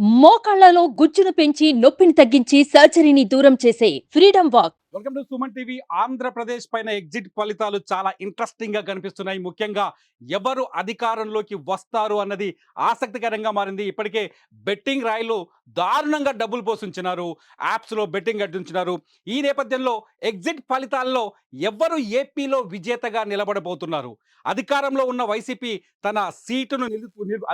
మోకాళ్లలో గుజ్జును పెంచి నొప్పిని తగ్గించి సర్జరీని దూరం చేసే freedom walk. Welcome to Suman TV. Andhra Pradesh పైన ఎగ్జిట్ ఫలితాలు చాలా ఇంట్రెస్టింగ్ గా కనిపిస్తున్నాయి. ముఖ్యంగా ఎవరు అధికారంలోకి వస్తారు అన్నది ఆసక్తికరంగా మారింది. ఇప్పటికే బెట్టింగ్ రాయిలు దారుణంగా డబ్బులు పోషించినారు, యాప్స్లో బెట్టింగ్ కట్టించినారు. ఈ నేపథ్యంలో ఎగ్జిట్ ఫలితాల్లో ఎవరు ఏపీలో విజేతగా నిలబడబోతున్నారు? అధికారంలో ఉన్న వైసీపీ తన సీటును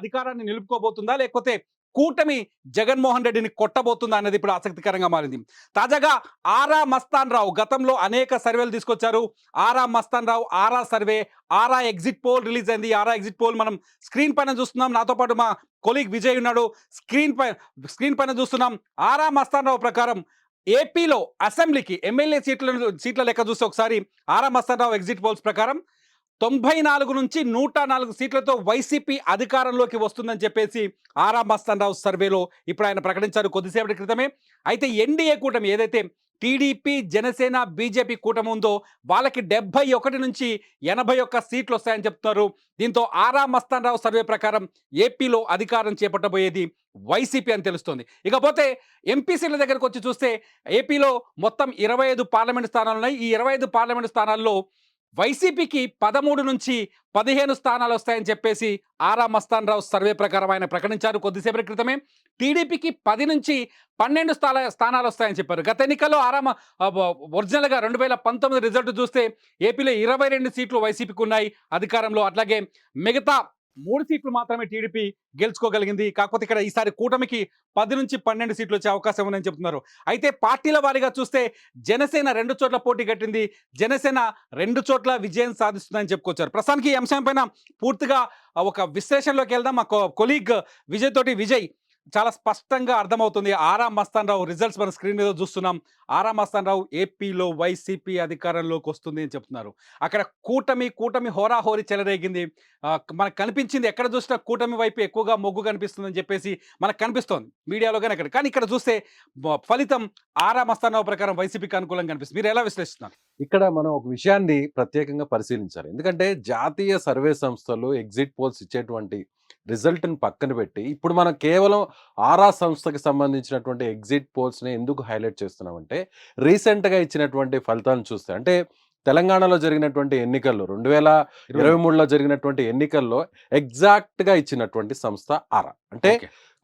అధికారాన్ని నిలుపుకోబోతుందా, లేకపోతే కూటమి జగన్మోహన్ రెడ్డిని కొట్టబోతుందా అనేది ఇప్పుడు ఆసక్తికరంగా మారింది. తాజాగా ఆరా మస్తాన్ రావు గతంలో అనేక సర్వేలు తీసుకొచ్చారు. ఆరా మస్తాన్ రావు ఆరా సర్వే, ఆరా ఎగ్జిట్ పోల్ రిలీజ్ అయింది. ఆరా ఎగ్జిట్ పోల్ మనం స్క్రీన్ పైన చూస్తున్నాం. నాతో పాటు మా కొలీగ్ విజయ్ ఉన్నాడు. స్క్రీన్ పైన చూస్తున్నాం. ఆరా మస్తాన్ రావు ప్రకారం ఏపీలో అసెంబ్లీకి ఎమ్మెల్యే సీట్ల లెక్క చూస్తే ఒకసారి ఆరా మస్తాన్ రావు ఎగ్జిట్ పోల్స్ ప్రకారం 94 నుంచి 104 సీట్లతో వైసీపీ అధికారంలోకి వస్తుందని చెప్పేసి ఆరా మస్తాన్ రావు సర్వేలో ఇప్పుడు ఆయన ప్రకటించారు కొద్దిసేపటి క్రితమే. అయితే ఎన్డీఏ కూటమి ఏదైతే టీడీపీ, జనసేన, బీజేపీ కూటమి ఉందో వాళ్ళకి 71 నుంచి 81 సీట్లు వస్తాయని చెప్తున్నారు. దీంతో ఆరా మస్తాన్ రావు సర్వే ప్రకారం ఏపీలో అధికారం చేపట్టబోయేది వైసీపీ అని తెలుస్తోంది. ఇకపోతే ఎంపీ సీట్ల దగ్గరకు వచ్చి చూస్తే ఏపీలో మొత్తం 25 పార్లమెంటు స్థానాలు ఉన్నాయి. ఈ 25 పార్లమెంటు స్థానాల్లో వైసీపీకి 13 నుంచి 15 స్థానాలు వస్తాయని చెప్పేసి ఆరా మస్తాన్ రావు సర్వే ప్రకారం ఆయన ప్రకటించారు కొద్దిసేపటి క్రితమే. టీడీపీకి 10 నుంచి 12 స్థానాలు వస్తాయని చెప్పారు. గత ఎన్నికల్లో ఒరిజినల్గా 2019 రిజల్ట్ చూస్తే ఏపీలో 22 సీట్లు వైసీపీకి ఉన్నాయి అధికారంలో. అట్లాగే మిగతా 3 సీట్లు మాత్రమే టీడీపీ గెలుచుకోగలిగింది. కాకపోతే ఇక్కడ ఈసారి కూటమికి 10 నుంచి 12 సీట్లు వచ్చే అవకాశం ఉందని చెప్తున్నారు. అయితే పార్టీల వారీగా చూస్తే జనసేన 2 చోట్ల పోటీ కట్టింది. జనసేన 2 చోట్ల విజయం సాధిస్తుందని చెప్పుకొచ్చారు. ప్రస్తుతానికి ఈ అంశం పైన పూర్తిగా ఒక విశ్లేషణలోకి వెళ్దాం. మా కొలీగ్ విజయ్ చాలా స్పష్టంగా అర్థమవుతుంది. ఆరా మస్తాన్ రావు రిజల్ట్స్ మన స్క్రీన్ మీద చూస్తున్నాం. ఆరా మస్తాన్ రావు ఏపీలో వైసీపీ అధికారంలోకి వస్తుంది అని చెప్తున్నారు. అక్కడ కూటమి హోరాహోరీ చెలరేగింది. మనకు కనిపించింది, ఎక్కడ చూసినా కూటమి వైపు ఎక్కువగా మొగ్గు కనిపిస్తుందని చెప్పేసి మనకు కనిపిస్తోంది మీడియాలో. కానీ ఇక్కడ చూస్తే ఫలితం ఆరా మస్తాన్ రావు ప్రకారం వైసీపీకి అనుకూలంగా కనిపిస్తుంది. మీరు ఎలా విశ్లేషిస్తున్నారు? ఇక్కడ మనం ఒక విషయాన్ని ప్రత్యేకంగా పరిశీలించాలి. ఎందుకంటే జాతీయ సర్వే సంస్థలు ఎగ్జిట్ పోల్స్ ఇచ్చేటువంటి రిజల్ట్ని పక్కన పెట్టి ఇప్పుడు మనం కేవలం ఆరా సంస్థకి సంబంధించినటువంటి ఎగ్జిట్ పోల్స్ని ఎందుకు హైలైట్ చేస్తున్నామంటే, రీసెంట్గా ఇచ్చినటువంటి ఫలితాలను చూస్తే, అంటే తెలంగాణలో జరిగినటువంటి ఎన్నికల్లో 2023లో జరిగినటువంటి ఎన్నికల్లో ఎగ్జాక్ట్గా ఇచ్చినటువంటి సంస్థ ఆరా. అంటే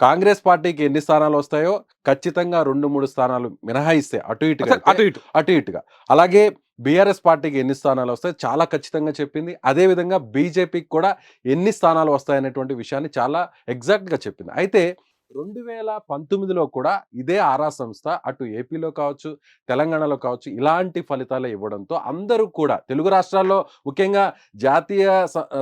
కాంగ్రెస్ పార్టీకి ఎన్ని స్థానాలు వస్తాయో ఖచ్చితంగా 2-3 స్థానాలు మినహాయిస్తే అటు ఇటుగా, అలాగే బీఆర్ఎస్ పార్టీకి ఎన్ని స్థానాలు వస్తాయో చాలా ఖచ్చితంగా చెప్పింది. అదేవిధంగా బీజేపీకి కూడా ఎన్ని స్థానాలు వస్తాయనేటువంటి విషయాన్ని చాలా ఎగ్జాక్ట్గా చెప్పింది. అయితే 2019లో కూడా ఇదే ఆరా సంస్థ అటు ఏపీలో కావచ్చు, తెలంగాణలో కావచ్చు ఇలాంటి ఫలితాలు ఇవ్వడంతో అందరూ కూడా తెలుగు రాష్ట్రాల్లో, ముఖ్యంగా జాతీయ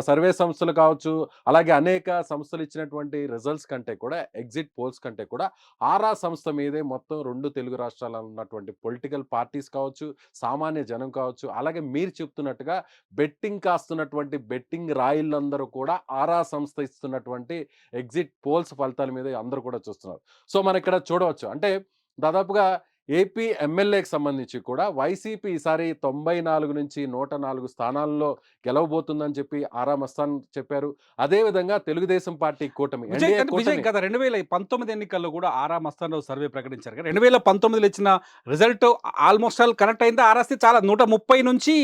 సర్వే సంస్థలు కావచ్చు, అలాగే అనేక సంస్థలు ఇచ్చినటువంటి రిజల్ట్స్ కంటే కూడా, ఎగ్జిట్ పోల్స్ కంటే కూడా ఆరా సంస్థ మీదే మొత్తం 2 తెలుగు రాష్ట్రాల్లో ఉన్నటువంటి పొలిటికల్ పార్టీస్ కావచ్చు, సామాన్య జనం కావచ్చు, అలాగే మీరు చెప్తున్నట్టుగా బెట్టింగ్ కాస్తున్నటువంటి బెట్టింగ్ రాయిలందరూ కూడా ఆరా సంస్థ ఇస్తున్నటువంటి ఎగ్జిట్ పోల్స్ ఫలితాల మీద అందరూ కూడా చూస్తున్నారు. సో మనం ఇక్కడ చూడవచ్చు, అంటే దాదాపుగా ఏపీ ఎమ్మెల్యేకి సంబంధించి కూడా వైసీపీ ఈసారి 94 నుంచి 104 స్థానాల్లో గెలవబోతుందని చెప్పి ఆరా మస్తాన్ చెప్పారు. అదేవిధంగా తెలుగుదేశం పార్టీ కూటమి గత 2019 ఎన్నికల్లో కూడా ఆరా మస్తాన్ రావు సర్వే ప్రకటించారు. 2019లో ఇచ్చిన రిజల్ట్ ఆల్మోస్ట్ ఆల్ కనెక్ట్ అయింది. ఆరాస్తే చాలా 130 నుంచి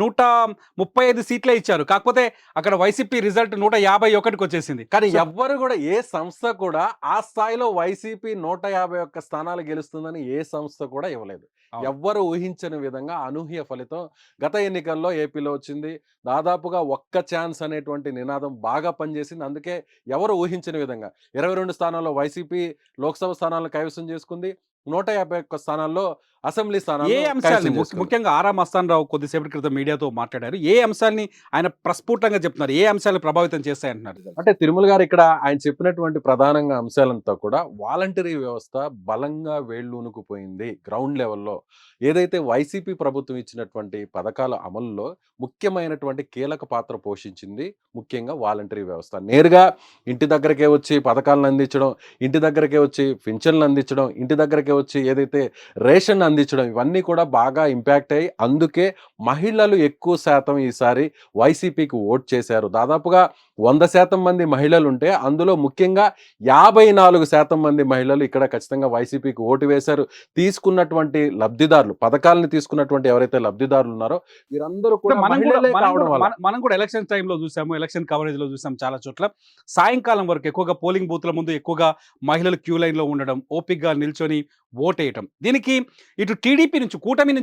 135 సీట్లే ఇచ్చారు. కాకపోతే అక్కడ వైసీపీ రిజల్ట్ 151కి వచ్చేసింది. కానీ ఎవ్వరు కూడా, ఏ సంస్థ కూడా ఆ స్థాయిలో వైసీపీ 151 స్థానాలు గెలుస్తుందని ఏ సంస్థ కూడా ఇవ్వలేదు. ఎవ్వరు ఊహించని విధంగా అనూహ్య ఫలితం గత ఎన్నికల్లో ఏపీలో వచ్చింది. దాదాపుగా ఒక్క ఛాన్స్ అనేటువంటి నినాదం బాగా పనిచేసింది. అందుకే ఎవరు ఊహించని విధంగా 22 స్థానాల్లో వైసీపీ లోక్సభ స్థానాలను కైవసం చేసుకుంది. 151 స్థానాల్లో అసెంబ్లీ స్థానాలు. ముఖ్యంగా ఆరా మస్తాన్ రావు కొద్దిసేపటి క్రితం మీడియాతో మాట్లాడారు. ఏ అంశాన్ని ఆయన ప్రస్ఫుటంగా చెప్తున్నారు, ఏ అంశాలు ప్రభావితం చేస్తాయంటున్నారు? అంటే తిరుమల గారు ఇక్కడ ఆయన చెప్పినటువంటి ప్రధానంగా అంశాలంతా కూడా వాలంటరీ వ్యవస్థ బలంగా వేళ్ళూనుకుపోయింది. గ్రౌండ్ లెవెల్లో ఏదైతే వైసీపీ ప్రభుత్వం ఇచ్చినటువంటి పథకాల అమలులో ముఖ్యమైనటువంటి కీలక పాత్ర పోషించింది ముఖ్యంగా వాలంటరీ వ్యవస్థ. నేరుగా ఇంటి దగ్గరకే వచ్చి పథకాలను అందించడం, ఇంటి దగ్గరకే వచ్చి పింఛన్లు అందించడం, ఇంటి దగ్గరకే వచ్చి ఏదైతే రేషన్ అందించడం, ఇవన్నీ కూడా బాగా ఇంపాక్ట్ అయ్యి అందుకే మహిళలు ఎక్కువ శాతం ఈసారి వైసీపీకి ఓట్ చేశారు. దాదాపుగా 100% మంది మహిళలుంటే అందులో ముఖ్యంగా 54% మంది మహిళలు ఇక్కడ ఖచ్చితంగా వైసీపీకి ఓటు వేశారు. తీసుకున్నటువంటి లబ్ధిదారులు, పథకాలను తీసుకున్నటువంటి ఎవరైతే లబ్ధిదారులు ఉన్నారో వీరందరూ అంటే కూడా మనం కూడా మహిళలే మనం కావడం కూడా వల్ల. మనం కూడా ఎలక్షన్ టైంలో చూసాము. ఎలక్షన్ కవరేజ్‌లో చూసాం చాలా చోట్ల. సాయంకాలం వరకు ఎక్కువగా పోలింగ్ బూత్‌ల ముందు ఎక్కువగా మహిళలు క్యూ లైన్‌లో ఉండడం, ఓపికగా నిల్చొని ఓటేయటం. దీనికి ఇటు టీడీపీ నుంచి, కూటమి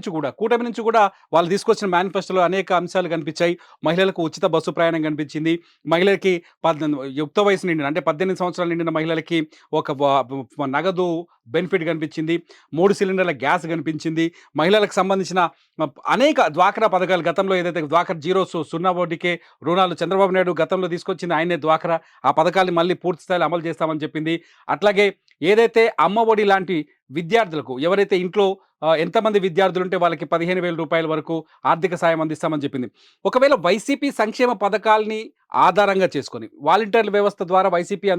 నుంచి కూడా వాళ్ళు తీసుకొచ్చిన మేనిఫెస్టోలో అనేక అంశాలు కనిపించాయి. మహిళలకు ఉచిత బస్సు ప్రయాణం కనిపించింది. మహిళలకి యుక్త వయసు నిండిన అంటే 18 సంవత్సరాలు నిండిన మహిళలకి ఒక నగదు బెనిఫిట్ కనిపించింది. 3 సిలిండర్ల గ్యాస్ కనిపించింది. మహిళలకు సంబంధించిన అనేక డ్వాక్రా పథకాలు గతంలో ఏదైతే డ్వాక్రా సున్నా వడ్డీకే రుణాలు చంద్రబాబు నాయుడు గతంలో తీసుకొచ్చింది ఆయనే డ్వాక్రా. ఆ పథకాల్ని మళ్ళీ పూర్తి స్థాయిలో అమలు చేస్తామని చెప్పింది. అట్లాగే ఏదైతే అమ్మ ఒడి లాంటి విద్యార్థులకు ఎవరైతే ఇంట్లో ఎంతమంది విద్యార్థులుంటే వాళ్ళకి 15,000 రూపాయల వరకు ఆర్థిక సాయం అందిస్తామని చెప్పింది. ఒకవేళ వైసీపీ సంక్షేమ పథకాల్ని ఆధారంగా చేసుకొని వాలంటీర్ల వ్యవస్థ ద్వారా వైసీపీ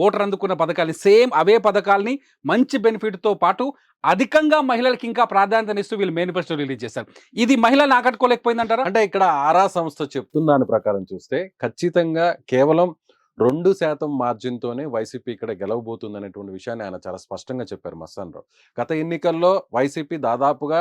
ఓటర్ అందుకున్న పథకాల్ని సేమ్ అవే పథకాల్ని మంచి బెనిఫిట్‌తో పాటు అధికంగా మహిళలకి ఇంకా ప్రాధాన్యతనిస్తూ వీళ్ళు మేనిఫెస్టో రిలీజ్ చేశారు. ఇది మహిళలను ఆకట్టుకోలేకపోయిందంటారా? అంటే ఇక్కడ ఆరా సంస్థ చెప్తున్న దాని ప్రకారం చూస్తే ఖచ్చితంగా కేవలం 2% మార్జిన్‌తోనే వైసీపీ ఇక్కడ గెలవబోతుందనేటువంటి విషయాన్ని ఆయన చాలా స్పష్టంగా చెప్పారు మస్తాన్‌రావు. గత ఎన్నికల్లో వైసీపీ దాదాపుగా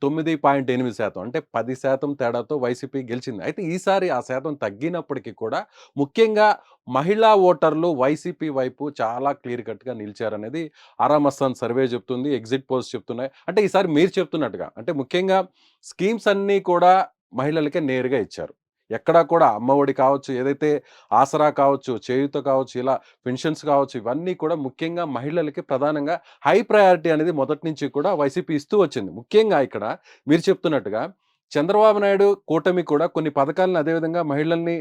9.8% అంటే 10% తేడాతో వైసీపీ గెలిచింది. అయితే ఈసారి ఆ శాతం తగ్గినప్పటికీ కూడా ముఖ్యంగా మహిళా ఓటర్లు వైసీపీ వైపు చాలా క్లియర్ కట్‌గా నిలిచారనేది ఆరా మస్తాన్ సర్వే చెప్తుంది. ఎగ్జిట్ పోల్స్ చెప్తున్నాయి. అంటే ఈసారి మీరు చెప్తున్నట్టుగా అంటే ముఖ్యంగా స్కీమ్స్ అన్నీ కూడా మహిళలకే నేరుగా ఇచ్చారు. ఎక్కడా కూడా అమ్మ ఒడి కావచ్చు, ఏదైతే ఆసరా కావచ్చు, చేయూత కావచ్చు, ఇలా పెన్షన్స్ కావచ్చు, ఇవన్నీ కూడా ముఖ్యంగా మహిళలకి ప్రధానంగా హై ప్రయారిటీ అనేది మొదటి నుంచి కూడా వైసీపీ ఇస్తూ వచ్చింది. ముఖ్యంగా ఇక్కడ మీరు చెప్తున్నట్టుగా చంద్రబాబు నాయుడు కూటమి కూడా కొన్ని పథకాలను అదేవిధంగా మహిళల్ని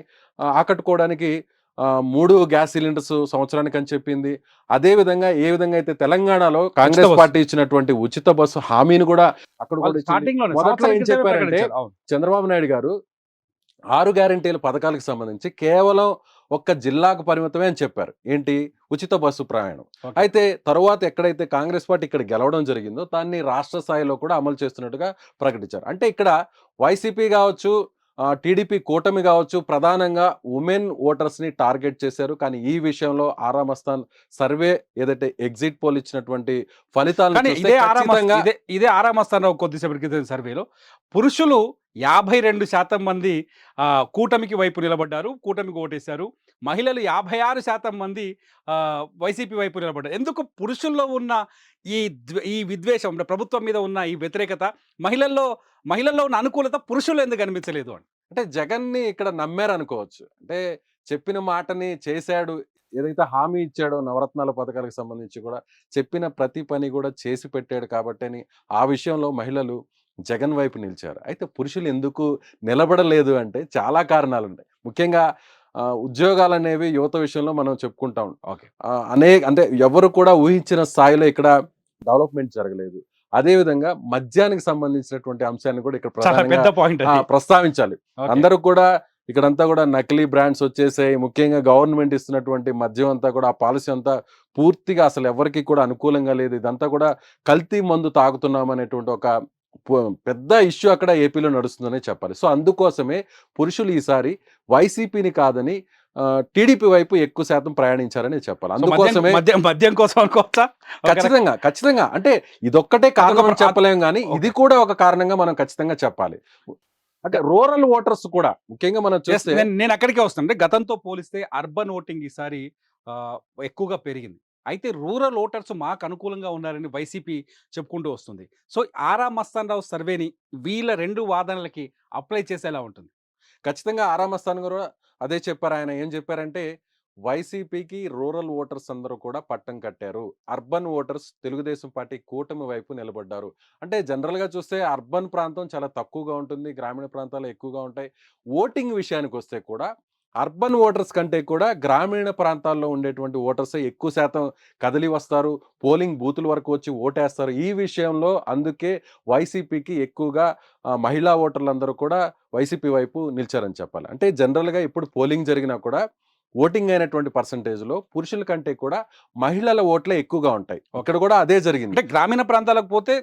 ఆకట్టుకోవడానికి 3 గ్యాస్ సిలిండర్స్ సంవత్సరానికి అని చెప్పింది. అదే విధంగా ఏ విధంగా అయితే తెలంగాణలో కాంగ్రెస్ బస్సు. పార్టీ ఇచ్చినటువంటి ఉచిత బస్సు హామీని కూడా అక్కడ కూడా వాళ్ళు ఇచ్చింది. స్టార్టింగ్‌లోనే మొదట్లో సంవత్సరం ఏం క్రితమే చెప్పారంటే ప్రకటించారు. అవును. చంద్రబాబు నాయుడు గారు 6 గ్యారంటీల పథకాలకు సంబంధించి కేవలం ఒక్క జిల్లాకు పరిమితమే అని చెప్పారు. ఏంటి? ఉచిత బస్సు ప్రయాణం. ఓకే. అయితే తరువాత ఎక్కడైతే కాంగ్రెస్ పార్టీ ఇక్కడ గెలవడం జరిగిందో దాన్ని రాష్ట్ర స్థాయిలో కూడా అమలు చేస్తున్నట్టుగా ప్రకటించారు. అంటే ఇక్కడ వైసీపీ గావచ్చు, టీడీపీ కూటమి గావచ్చు ప్రధానంగా వుమెన్ ఓటర్స్‌ని టార్గెట్ చేశారు. కానీ ఈ విషయంలో ఆరా మస్తాన్ సర్వే ఏదైతే ఎగ్జిట్ పోల్ ఇచ్చినటువంటి ఫలితాలను కానీ చూస్తే ఖచ్చితంగా ఇదే ఆరామస్తారావు కొద్దిసేపటి క్రితం సర్వేలో పురుషులు 52% మంది కూటమికి వైపు నిలబడ్డారు. కూటమికి ఓటేశారు. మహిళలు 56% మంది వైసీపీ వైపు నిలబడ్డారు. ఎందుకు పురుషుల్లో ఉన్న ఈ విద్వేషం అంటే ప్రభుత్వం మీద ఉన్న ఈ వ్యతిరేకత మహిళల్లో ఉన్న అనుకూలత పురుషుల్లో ఎందుకు కనిపించలేదు అని? అంటే జగన్‌ని ఇక్కడ నమ్మారనుకోవచ్చు. అంటే చెప్పిన మాటని చేశాడు. ఏదైతే హామీ ఇచ్చాడో నవరత్నాల పథకాలకు సంబంధించి కూడా చెప్పిన ప్రతి పని కూడా చేసి పెట్టాడు కాబట్టని ఆ విషయంలో మహిళలు జగన్ వైపు నిలిచారు. అయితే పురుషులు ఎందుకు నిలబడలేదు అంటే చాలా కారణాలున్నాయి. ముఖ్యంగా ఉద్యోగాలనేవి యువత విషయంలో మనం చెప్పుకుంటాం. ఓకే. అంటే ఎవరు కూడా ఊహించిన స్థాయిలో ఇక్కడ డెవలప్‌మెంట్ జరగలేదు. అదే విధంగా మద్యానికి సంబంధించినటువంటి అంశాన్ని కూడా ఇక్కడ చాలా ప్రధానంగా పెద్ద పాయింట్ అది. ప్రస్తావించాలి. ఓకే. అందరూ కూడా ఇక్కడంతా కూడా నకిలీ బ్రాండ్స్ వచ్చేసాయి. ముఖ్యంగా గవర్నమెంట్ ఇస్తున్నటువంటి మద్యం అంతా కూడా ఆ పాలసీ అంతా పూర్తిగా అసలు ఎవరికీ కూడా అనుకూలంగా లేదు. ఇదంతా కూడా కల్తీ మందు తాగుతున్నాం అనేటువంటి ఒక పెద్ద ఇష్యూ అక్కడ ఏపీలో నడుస్తుందనే చెప్పాలి. సో అందుకోసమే పురుషులు ఈసారి వైసీపీని కాదని టీడీపీ వైపు ఎక్కువ శాతం ప్రయాణించారని చెప్పాలి. సో అందుకోసమే మద్యం కోసం అనుకోవచ్చా? ఖచ్చితంగా. అంటే ఇదొక్కటే కారణం అని చెప్పలేం గానీ ఓకే. ఇది కూడా ఒక కారణంగా మనం ఖచ్చితంగా చెప్పాలి. అంటే రూరల్ ఓటర్స్ కూడా ముఖ్యంగా మనం Yes, చూస్తే నేను అక్కడికే వస్తాను. అంటే గతంతో పోలిస్తే అర్బన్ ఓటింగ్ ఈసారి ఎక్కువగా పెరిగింది. అయితే రూరల్ ఓటర్స్ మాకు అనుకూలంగా ఉన్నారని వైసీపీ చెప్పుకుంటూ వస్తుంది. సో ఆరా మస్తాన్ రావు సర్వేని వీళ్ళ 2 వాదనలకి అప్లై చేసేలా ఉంటుంది. ఖచ్చితంగా ఆరామస్థాన్ గారు అదే చెప్పారు. ఆయన ఏం చెప్పారంటే వైసీపీకి రూరల్ ఓటర్స్ అందరూ కూడా పట్టం కట్టారు. అర్బన్ ఓటర్స్ తెలుగుదేశం పార్టీ కూటమి వైపు నిలబడ్డారు. అంటే జనరల్‌గా చూస్తే అర్బన్ ప్రాంతం చాలా తక్కువగా ఉంటుంది. గ్రామీణ ప్రాంతాలు ఎక్కువగా ఉంటాయి. ఓటింగ్ విషయానికొస్తే కూడా అర్బన్ ఓటర్స్ కంటే కూడా గ్రామీణ ప్రాంతాల్లో ఉండేటువంటి ఓటర్సే ఎక్కువ శాతం కదిలి వస్తారు. పోలింగ్ బూతుల వరకు వచ్చి ఓటేస్తారు. ఈ విషయంలో అందుకే వైసీపీకి ఎక్కువగా మహిళా ఓటర్లందరూ కూడా వైసీపీ వైపు నిలిచారని చెప్పాలి. అంటే జనరల్‌గా ఇప్పుడు పోలింగ్ జరిగినా కూడా ఓటింగ్ అయినటువంటి పర్సంటేజ్లో పురుషుల కంటే కూడా మహిళల ఓట్లే ఎక్కువగా ఉంటాయి. ఇక్కడ కూడా అదే జరిగింది. అంటే గ్రామీణ ప్రాంతాలకు పోతే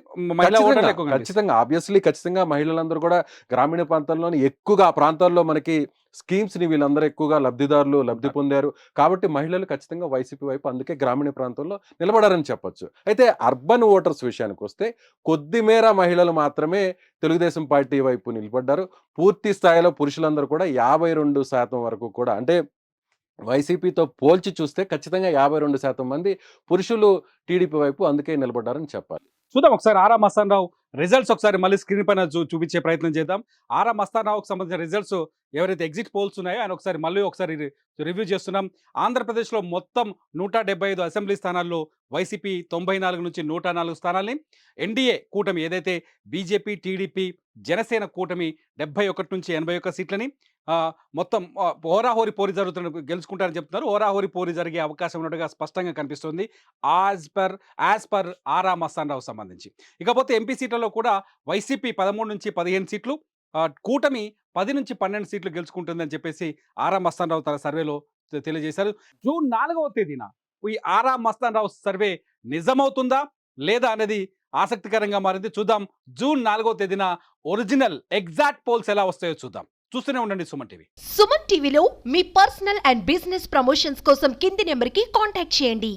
మహిళా ఓటర్లు ఎక్కువ కనిపిస్తారు. ఖచ్చితంగా ఖచ్చితంగా మహిళలందరూ కూడా గ్రామీణ ప్రాంతాల్లోని ఎక్కువగా ఆ ప్రాంతాల్లో మనకి స్కీమ్స్ ని వీళ్ళందరూ ఎక్కువగా లబ్ధి పొందారు. కాబట్టి మహిళలు ఖచ్చితంగా వైసీపీ వైపు అందుకే గ్రామీణ ప్రాంతంలో నిలబడారని చెప్పొచ్చు. అయితే అర్బన్ ఓటర్స్ విషయానికి వస్తే కొద్ది మేర మహిళలు మాత్రమే తెలుగుదేశం పార్టీ వైపు నిలబడ్డారు. పూర్తి స్థాయిలో పురుషులందరూ కూడా 52% వరకు కూడా, అంటే వైసీపీతో పోల్చి చూస్తే ఖచ్చితంగా 52% మంది పురుషులు టీడీపీ వైపు అందుకే నిలబడ్డారని చెప్పాలి. చూద్దాం ఒకసారి ఆరా మస్తాన్ రావు రిజల్ట్స్ ఒకసారి మళ్ళీ స్క్రీన్ పైన చూపించే ప్రయత్నం చేద్దాం. ఆరా మస్తాన్ రావుకి సంబంధించిన రిజల్ట్స్ ఎవరైతే ఎగ్జిట్ పోల్స్ ఉన్నాయో ఆయన ఒకసారి రివ్యూ చేస్తున్నాం. ఆంధ్రప్రదేశ్లో మొత్తం 175 అసెంబ్లీ స్థానాల్లో వైసీపీ 94 నుంచి 104 స్థానాల్ని, ఎన్డీఏ కూటమి ఏదైతే బీజేపీ, టీడీపీ, జనసేన కూటమి 71 నుంచి 81 సీట్లని మొత్తం హోరాహోరీ పోరి జరుగుతున్న గెలుచుకుంటారని చెప్తున్నారు. హోరాహోరీ పోరి జరిగే అవకాశం ఉన్నట్టుగా స్పష్టంగా కనిపిస్తుంది యాజ్ పర్ ఆరా మస్తాన్ రావు సంబంధించి. ఇకపోతే ఎంపీ సీట్లలో కూడా వైసీపీ 13 నుంచి 15 సీట్లు, కూటమి 10 నుంచి 12 సీట్లు గెలుచుకుంటుందని చెప్పేసి ఆరా మస్తాన్ రావు తన సర్వేలో తెలియజేశారు. జూన్ 4వ తేదీన ఈ ఆరా మస్తాన్ రావు సర్వే నిజమవుతుందా లేదా అనేది ఆసక్తికరంగా మారింది. చూద్దాం జూన్ 4వ తేదీన ఒరిజినల్ ఎగ్జాక్ట్ పోల్స్ ఎలా వస్తాయో చూద్దాం. చూస్తూనే ఉండండి సుమన్ టీవీ. సుమన్ టీవీలో మీ పర్సనల్ అండ్ బిజినెస్ ప్రమోషన్స్ కోసం కింది నెంబర్కి కాంటాక్ట్ చేయండి.